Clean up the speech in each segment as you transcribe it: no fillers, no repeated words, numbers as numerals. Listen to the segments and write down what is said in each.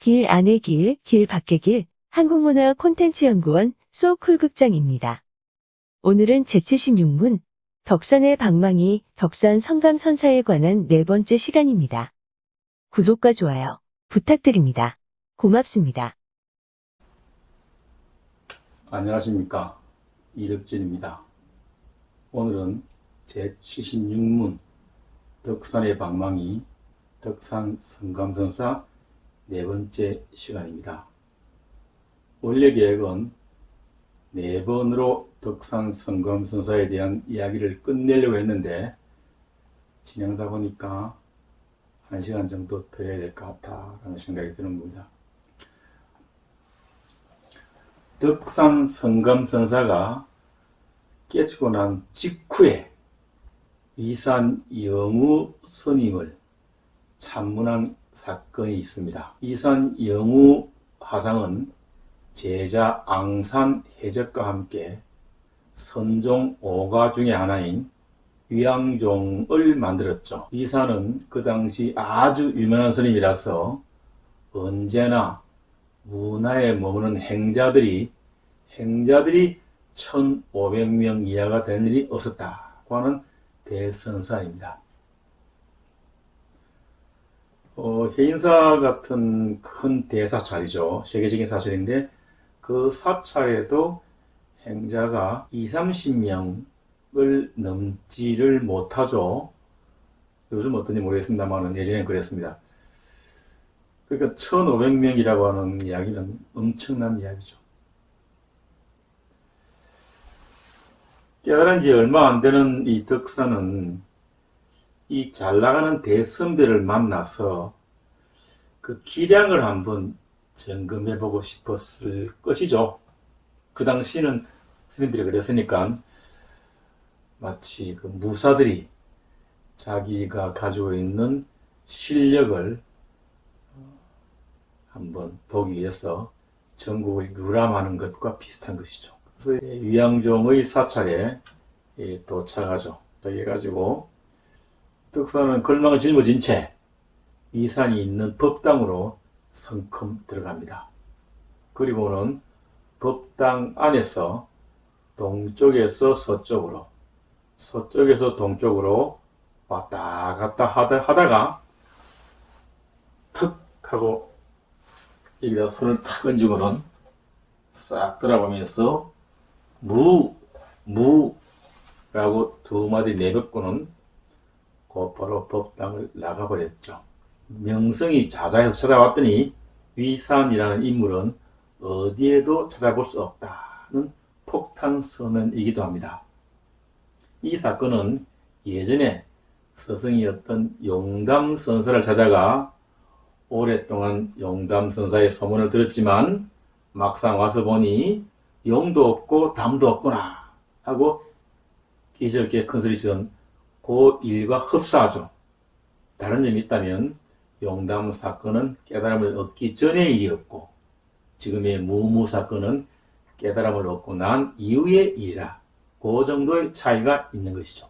길 안의 길, 길 밖의 길, 한국문화 콘텐츠연구원 소쿨극장입니다. 오늘은 제76문 덕산의 방망이 덕산 성감선사에 관한 네 번째 시간입니다. 구독과 좋아요 부탁드립니다. 고맙습니다. 안녕하십니까, 이덕진입니다. 오늘은 제76문 덕산의 방망이 덕산 성감선사 네 번째 시간입니다. 원래 계획은 네 번으로 덕산 성감선사에 대한 이야기를 끝내려고 했는데 진행하다 보니까 1시간 정도 더 해야 될 것 같다라는 생각이 드는 겁니다. 덕산 성감선사가 깨지고 난 직후에 이산 영우 스님을 참문한 사건이 있습니다. 이산 영우 화상은 제자 앙산 해적과 함께 선종 5가 중에 하나인 위양종을 만들었죠. 이산은 그 당시 아주 유명한 스님이라서 언제나 문화에 머무는 행자들이 1500명 이하가 되는 일이 없었다고 하는 대선사입니다. 해인사 같은 큰 대사찰이죠. 세계적인 사찰인데 그 사찰에도 행자가 20-30명을 넘지를 못하죠. 요즘 어떤지 모르겠습니다만 예전엔 그랬습니다. 그러니까 1500명이라고 하는 이야기는 엄청난 이야기죠. 깨달은 지 얼마 안 되는 이 덕산은 이 잘나가는 대선배를 만나서 그 기량을 한번 점검해보고 싶었을 것이죠. 그 당시는 스님들이 그랬으니까 마치 그 무사들이 자기가 가지고 있는 실력을 한번 보기 위해서 전국을 유람하는 것과 비슷한 것이죠. 그래서 위양종의 사찰에 도착하죠. 그래가지고 덕산은 걸망을 짊어진 채 이산이 있는 법당으로 성큼 들어갑니다. 그리고는 법당 안에서 동쪽에서 서쪽으로, 서쪽에서 동쪽으로 왔다 갔다 하다가 턱 하고 여기다 손을 탁 얹고는 싹 돌아보면서 무라고 두 마디 내뱉고는 곧바로 법당을 나가버렸죠. 명성이 자자해서 찾아왔더니 위산이라는 인물은 어디에도 찾아볼 수 없다는 폭탄 선언이기도 합니다. 이 사건은 예전에 스승이었던 용담선사를 찾아가 오랫동안 용담선사의 소문을 들었지만 막상 와서 보니 용도 없고 담도 없구나 하고 기저귀에 큰소리 치던 그 일과 흡사하죠. 다른 점이 있다면 용담 사건은 깨달음을 얻기 전의 일이었고 지금의 무무 사건은 깨달음을 얻고 난 이후의 일이라 그 정도의 차이가 있는 것이죠.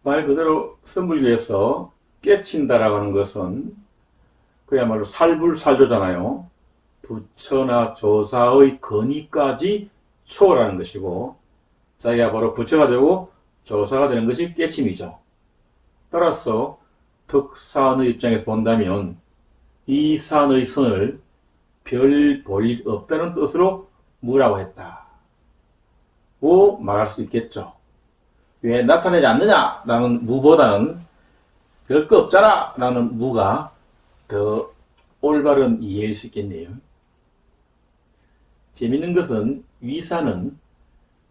말 그대로 선불교에서 깨친다라고 하는 것은 그야말로 살불살조잖아요. 부처나 조사의 건의까지 초월하는 것이고 자기가 바로 부처가 되고 조사가 되는 것이 깨침이죠. 따라서 덕산의 입장에서 본다면 이 산의 선을 별 볼 일 없다는 뜻으로 무라고 했다고 말할 수 있겠죠. 왜 나타내지 않느냐 라는 무보다는 별거 없잖아 라는 무가 더 올바른 이해일 수 있겠네요. 재밌는 것은 위산은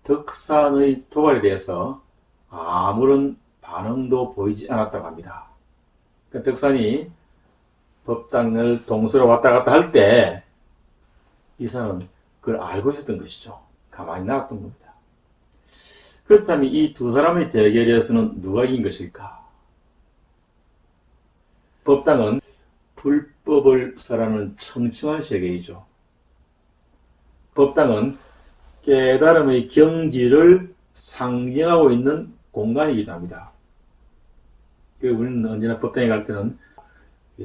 덕산의 도발에 대해서 아무런 반응도 보이지 않았다고 합니다. 그러니까 덕산이 법당을 동서로 왔다 갔다 할 때 이산은 그걸 알고 있었던 것이죠. 가만히 나왔던 겁니다. 그렇다면 이 두 사람의 대결에서는 누가 이긴 것일까? 법당은 불법을 설하는 청청한 세계이죠. 법당은 깨달음의 경지를 상징하고 있는 공간이기도 합니다. 우리는 언제나 법당에 갈 때는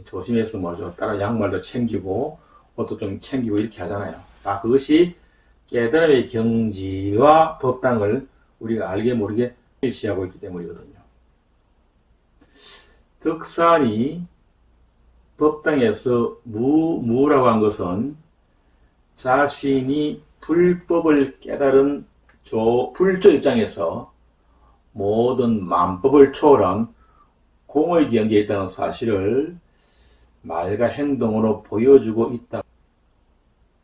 조심해서 뭐죠. 따라 양말도 챙기고 옷도 좀 챙기고 이렇게 하잖아요. 그것이 깨달음의 경지와 법당을 우리가 알게 모르게 일시하고 있기 때문이거든요. 덕산이 법당에서 무라고 한 것은 자신이 불법을 깨달은 불조 입장에서 모든 만법을 초월한 공의 경지에 있다는 사실을 말과 행동으로 보여주고 있다.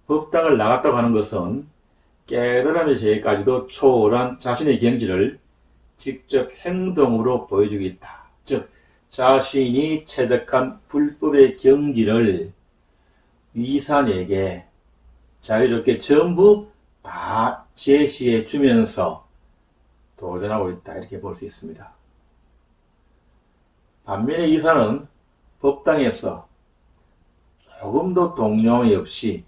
법당을 나갔다고 하는 것은 깨달음의 세계까지도 초월한 자신의 경지를 직접 행동으로 보여주고 있다. 즉, 자신이 체득한 불법의 경지를 위산에게 자유롭게 전부 다 제시해 주면서 도전하고 있다. 이렇게 볼 수 있습니다. 반면에 위산은 법당에서 조금도 동요함이 없이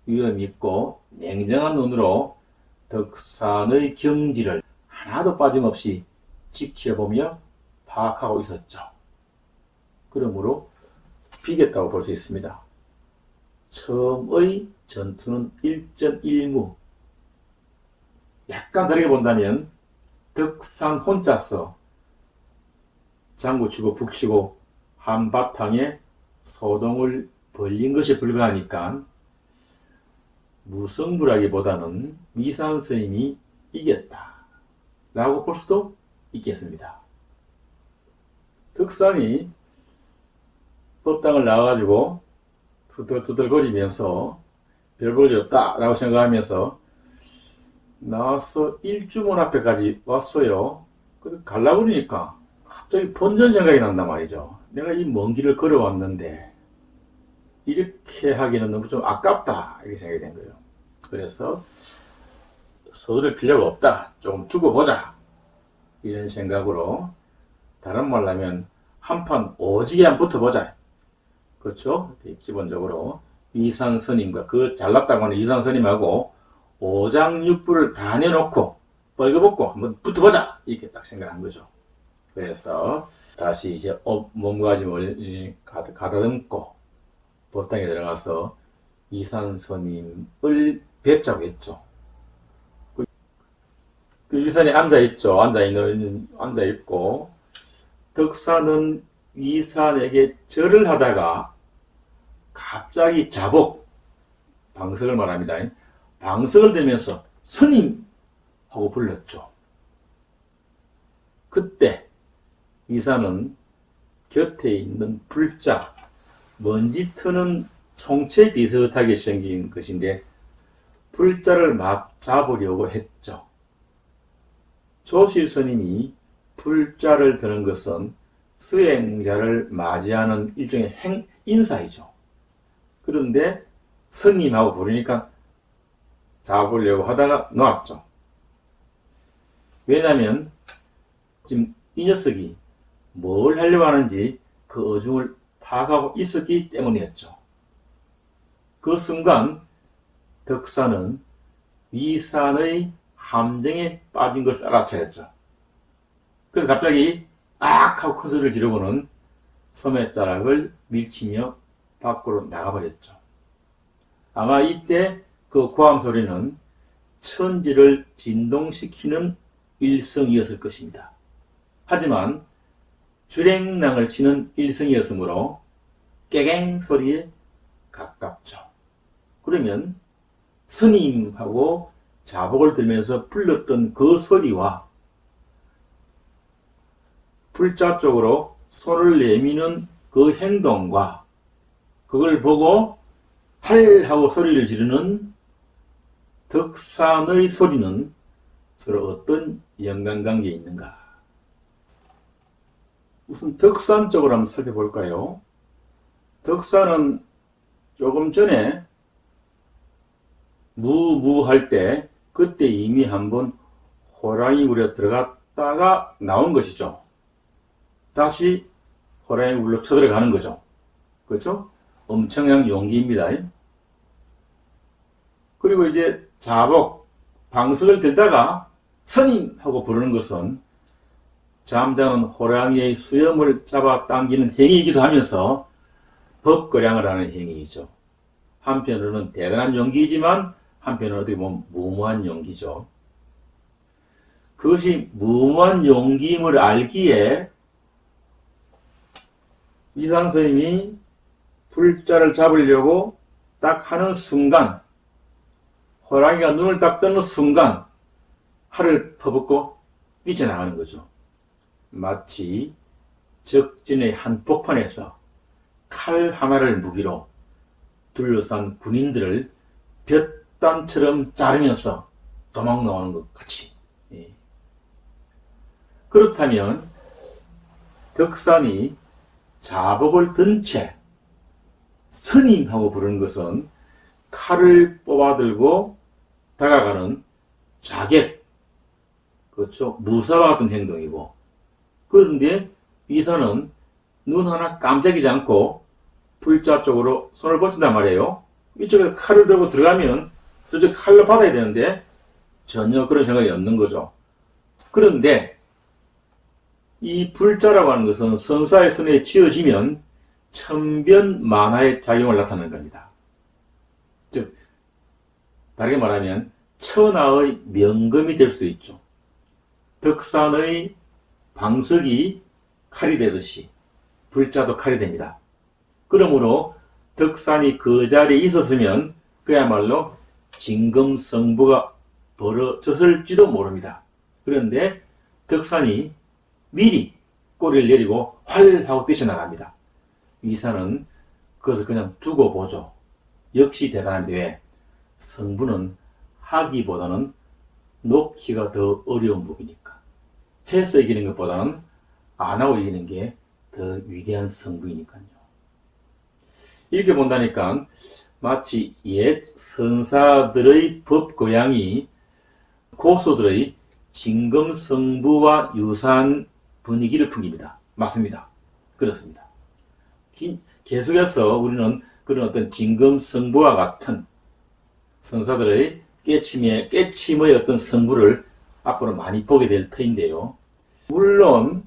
위험 있고 냉정한 눈으로 덕산의 경지를 하나도 빠짐없이 지켜보며 파악하고 있었죠. 그러므로 비겼다고 볼 수 있습니다. 처음의 전투는 1.1무. 약간 다르게 본다면 덕산 혼자서 장구치고 북치고 한바탕에 소동을 벌린 것이 불가하니까 무승부라기보다는 위산 스님이 이겼다 라고 볼 수도 있겠습니다. 덕산이 법당을 나와가지고 투덜투덜거리면서 별 볼 일 없다 라고 생각하면서 나와서 일주문 앞에까지 왔어요. 그래서 가려고 그러니까 갑자기 본전 생각이 난단 말이죠. 내가 이 먼 길을 걸어왔는데 이렇게 하기는 너무 좀 아깝다 이렇게 생각이 된 거예요. 그래서 서두를 필요가 없다. 조금 두고 보자. 이런 생각으로, 다른 말로 하면 한판 오지게 한번 붙어보자. 그렇죠? 기본적으로 위산 스님과 그 잘났다고 하는 위산 스님하고 오장육부를 다 내놓고 벌거벗고 한번 붙어보자. 이렇게 딱 생각한 거죠. 그래서 다시 이제 몸가짐을 가다듬고 법당에 들어가서 위산 스님을 뵙자고 했죠. 그 위산이 앉아있죠. 앉아있고, 덕산은 위산에게 절을 하다가 갑자기 방석을 말합니다. 방석을 들면서 스님! 하고 불렀죠. 그때 위산은 곁에 있는 불자, 먼지 트는 총체 비슷하게 생긴 것인데 불자를 막 잡으려고 했죠. 조실 스님이 불자를 드는 것은 수행자를 맞이하는 일종의 인사이죠. 그런데 스님하고 부르니까 잡으려고 하다가 놓았죠. 왜냐하면 지금 이 녀석이 뭘 하려고 하는지 그 어중을 파악하고 있었기 때문이었죠. 그 순간 덕산은 위산의 함정에 빠진 것을 알아차렸죠. 그래서 갑자기 악 하고 큰 소리를 지르고는 소매자락을 밀치며 밖으로 나가버렸죠. 아마 이때 그 고함 소리는 천지를 진동시키는 일성이었을 것입니다. 하지만 주랭랑을 치는 일성이었으므로 깨갱 소리에 가깝죠. 그러면 스님하고 자복을 들면서 불렀던 그 소리와 불자 쪽으로 손을 내미는 그 행동과 그걸 보고 할 하고 소리를 지르는 덕산의 소리는 서로 어떤 연관관계에 있는가? 우선 덕산 쪽으로 한번 살펴볼까요? 덕산은 조금 전에 무할 때 그때 이미 한번 호랑이 굴에 들어갔다가 나온 것이죠. 다시 호랑이 굴로 쳐들어가는 거죠. 그렇죠? 엄청난 용기입니다. 그리고 이제 방석을 들다가 스님! 하고 부르는 것은 잠자는 호랑이의 수염을 잡아 당기는 행위이기도 하면서 법거량을 하는 행위이죠. 한편으로는 대단한 용기이지만 한편으로는 어떻게 보면 무모한 용기죠. 그것이 무모한 용기임을 알기에 위상 스님이 불자를 잡으려고 딱 하는 순간, 호랑이가 눈을 딱 뜨는 순간 활을 퍼붓고 뛰쳐나가는 거죠. 마치 적진의 한복판에서 칼 하나를 무기로 둘러싼 군인들을 볕단처럼 자르면서 도망 나오는 것 같이. 예. 그렇다면 덕산이 자복을 든 채 스님하고 부르는 것은 칼을 뽑아들고 다가가는 자객, 그렇죠, 무사와 같은 행동이고, 그런데 위사는 눈 하나 깜짝이지 않고 불자 쪽으로 손을 뻗친단 말이에요. 이쪽에서 칼을 들고 들어가면 저쪽 칼로 받아야 되는데 전혀 그런 생각이 없는 거죠. 그런데 이 불자라고 하는 것은 선사의 손에 쥐어지면 천변만화의 작용을 나타내는 겁니다. 즉 다르게 말하면 천하의 명검이 될 수 있죠. 덕산의 방석이 칼이 되듯이 불자도 칼이 됩니다. 그러므로 덕산이 그 자리에 있었으면 그야말로 진검승부가 벌어졌을지도 모릅니다. 그런데 덕산이 미리 꼬리를 내리고 활 하고 뛰쳐나갑니다. 위사는 그것을 그냥 두고 보죠. 역시 대단한데 왜? 성부는 하기보다는 놓기가 더 어려운 법이니까. 해서 이기는 것보다는 안 하고 이기는 게 더 위대한 성부이니까요. 이렇게 본다니까 마치 옛 선사들의 법고양이 고소들의 진검승부와 유사한 분위기를 풍깁니다. 맞습니다. 그렇습니다. 계속해서 우리는 그런 어떤 진검승부와 같은 선사들의 깨침의 어떤 승부를 앞으로 많이 보게 될 터인데요. 물론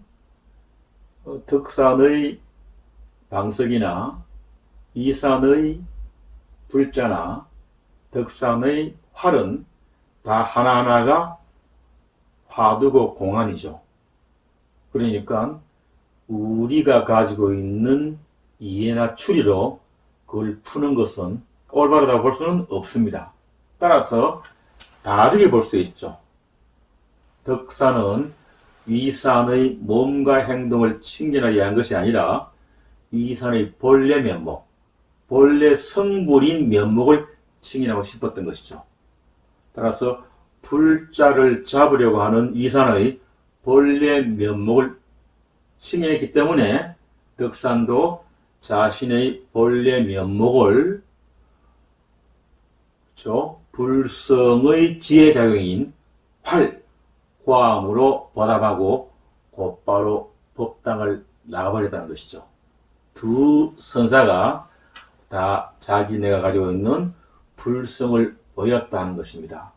덕산의 방석이나 이산의 불자나 덕산의 활은 다 하나하나가 화두고 공안이죠. 그러니까 우리가 가지고 있는 이해나 추리로 그걸 푸는 것은 올바르다고 볼 수는 없습니다. 따라서 다르게 볼 수 있죠. 덕산은 위산의 몸과 행동을 친견하게 한 것이 아니라 위산의 본래 면목, 본래 성불인 면목을 칭인하고 싶었던 것이죠. 따라서 불자를 잡으려고 하는 위산의 본래 면목을 칭인했기 때문에 덕산도 자신의 본래 면목을 불성의 지혜작용인 화음으로 보답하고 곧바로 법당을 나가버렸다는 것이죠. 두 선사가 다 자기네가 가지고 있는 불성을 보였다는 것입니다.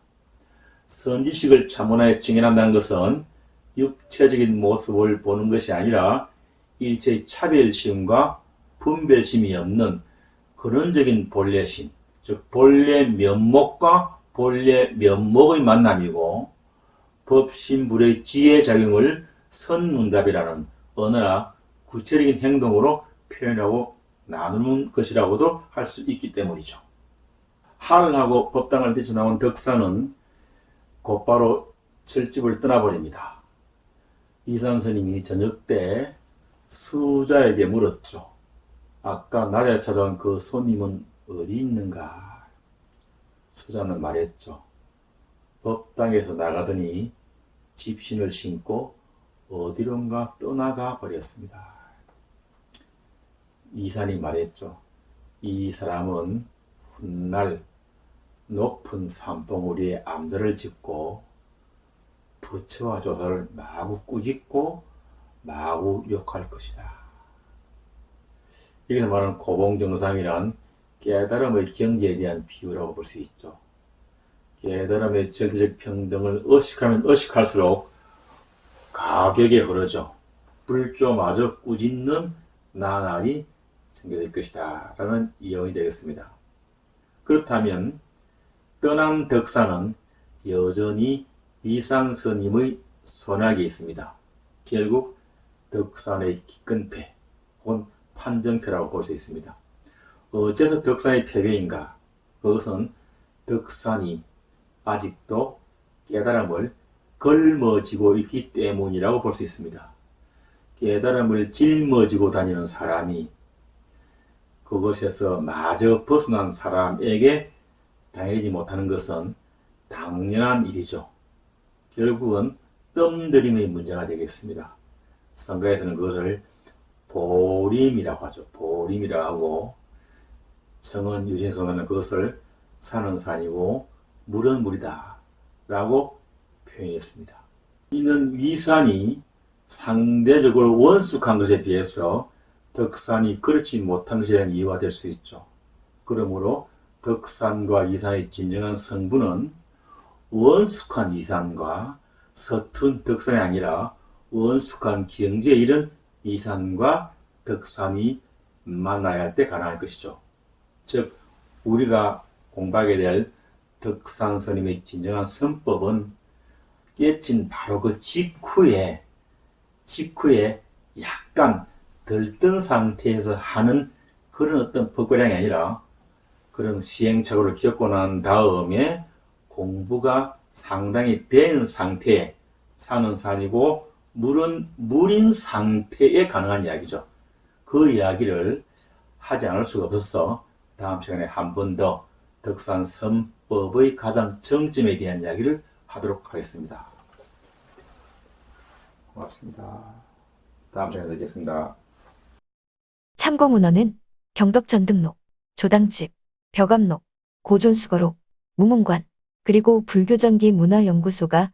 선지식을 참문화에 증인한다는 것은 육체적인 모습을 보는 것이 아니라 일체의 차별심과 분별심이 없는 근원적인 본래심, 즉 본래 면목과 본래 면목의 만남이고 법신불의 지혜작용을 선문답이라는 언어나 구체적인 행동으로 표현하고 나누는 것이라고도 할 수 있기 때문이죠. 할하고 법당을 뛰쳐나온 덕산은 곧바로 철집을 떠나버립니다. 이산스님이 저녁 때 수자에게 물었죠. 아까 낮에 찾아온 그 손님은 어디 있는가? 수자는 말했죠. 법당에서 나가더니 집신을 신고 어디론가 떠나가 버렸습니다. 이산이 말했죠. 이 사람은 훗날 높은 산봉우리에 암자를 짓고 부처와 조사를 마구 꾸짖고 마구 욕할 것이다. 여기서 말하는 고봉정상이란 깨달음의 경지에 대한 비유라고 볼 수 있죠. 깨달음의 절대적 평등을 의식하면 의식할수록 가격에 흐르죠. 불조마저 꾸짖는 나날이 전개될 것이다 라는 이론이 되겠습니다. 그렇다면 떠난 덕산은 여전히 위상스님의 손아귀에 있습니다. 결국 덕산의 기근패 혹은 판정패라고 볼 수 있습니다. 어째서 덕산의 패배인가? 그것은 덕산이 아직도 깨달음을 걸머쥐고 있기 때문이라고 볼 수 있습니다. 깨달음을 짊어지고 다니는 사람이 그것에서 마저 벗어난 사람에게 당하지 못하는 것은 당연한 일이죠. 결국은 뜸들임의 문제가 되겠습니다. 성가에서는 그것을 보림이라고 하죠. 보림이라고 하고, 정은 유진성은 그것을 산은 산이고 물은 물이다 라고 표현했습니다. 이는 위산이 상대적으로 원숙한 것에 비해서 덕산이 그렇지 못한 것에 대한 이유가 될 수 있죠. 그러므로 덕산과 위산의 진정한 성분은 원숙한 위산과 서툰 덕산이 아니라 원숙한 경지에 이른 위산과 덕산이 만나야 할 때 가능할 것이죠. 즉 우리가 공부하게 될 덕산스님의 진정한 선법은 깨친 바로 그 직후에 약간 들뜬 상태에서 하는 그런 어떤 법과량이 아니라 그런 시행착오를 겪고 난 다음에 공부가 상당히 된 상태에 산은 산이고 물은 물인 상태에 가능한 이야기죠. 그 이야기를 하지 않을 수가 없어서 다음 시간에 한 번 더 덕산 선법의 가장 정점에 대한 이야기를 하도록 하겠습니다. 고맙습니다. 다음 시간에 뵙겠습니다. 참고 문헌은 경덕전등록, 조당집, 벽암록, 고존수거록, 무문관, 그리고 불교전기 문화연구소가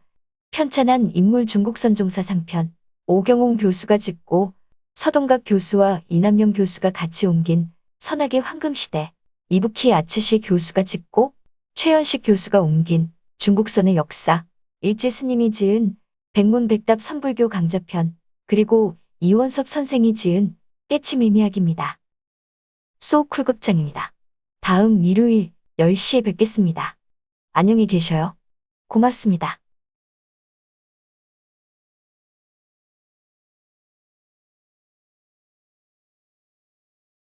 편찬한 인물 중국선종사 상편, 오경홍 교수가 짓고 서동각 교수와 이남용 교수가 같이 옮긴 선학의 황금시대, 이부키 아츠시 교수가 짓고 최연식 교수가 옮긴 중국선의 역사, 일제 스님이 지은 백문백답 선불교 강좌편, 그리고 이원섭 선생이 지은 깨치미미학입니다. 소쿨극장입니다. 다음 일요일 10시에 뵙겠습니다. 안녕히 계셔요. 고맙습니다.